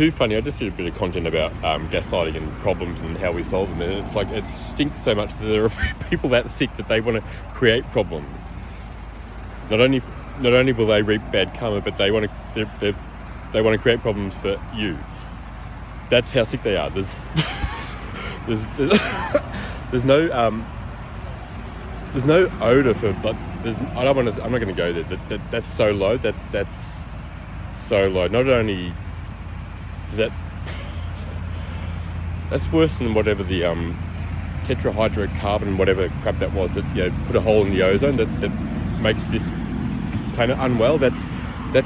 too funny. I just did a bit of content about gaslighting and problems and how we solve them, and it's like it stinks so much that there are people that sick that they want to create problems. Not only will they reap bad karma, but they want to create problems for you. That's how sick they are. There's no odor for, like, I'm not going to go there. That's so low. That's so low. Not only is that's worse than whatever the tetrahydrocarbon, whatever crap that was, that put a hole in the ozone that makes this planet unwell. That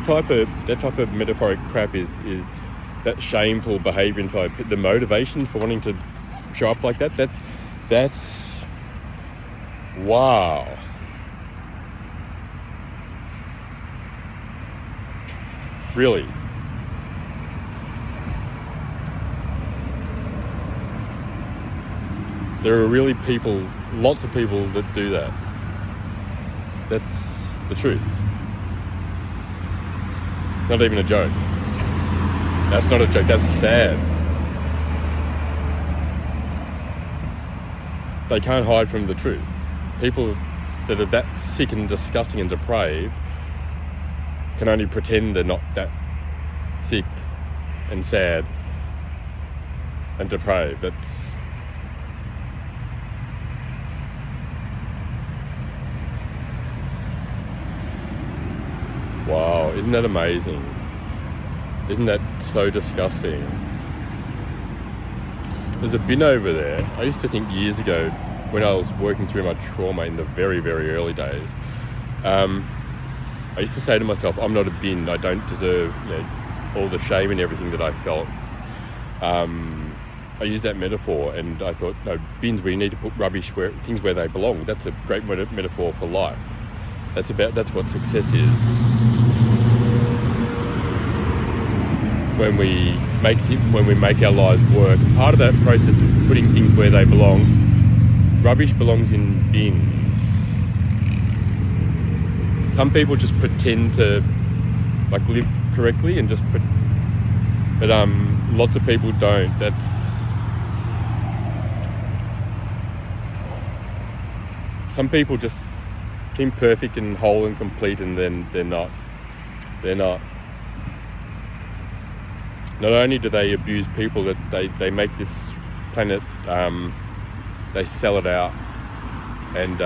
type of metaphoric crap is that shameful behaviour inside the motivation for wanting to show up like that. That's wow. Really. There are really lots of people that do that. That's the truth. Not even a joke. That's not a joke, that's sad. They can't hide from the truth. People that are that sick and disgusting and depraved can only pretend they're not that sick and sad and depraved. That's wow, isn't that amazing? Isn't that so disgusting? There's a bin over there. I used to think years ago, when I was working through my trauma in the very, very early days, I used to say to myself, I'm not a bin. I don't deserve all the shame and everything that I felt. I used that metaphor, and I thought, no, bins where you need to put things where they belong. That's a great metaphor for life. That's what success is. When we make our lives work, part of that process is putting things where they belong. Rubbish belongs in bins. Some people just pretend to live correctly and but lots of people don't. Some people just seem perfect and whole and complete, and then they're not. Not only do they abuse people, that they make this planet, they sell it out and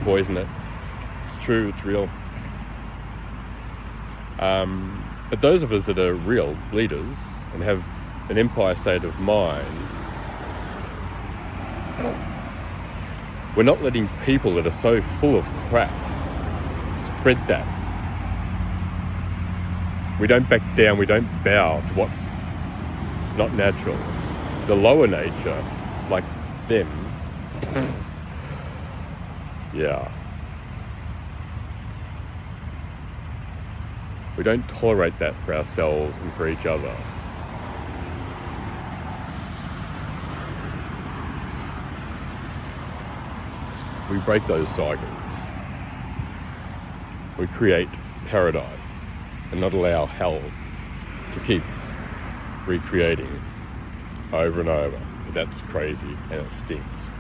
poison it. It's true, it's real. But those of us that are real leaders and have an empire state of mind, we're not letting people that are so full of crap spread that. We don't back down, we don't bow to what's not natural. The lower nature, like them, yeah. We don't tolerate that for ourselves and for each other. We break those cycles. We create paradise and not allow hell to keep recreating over and over. That's crazy and it stinks.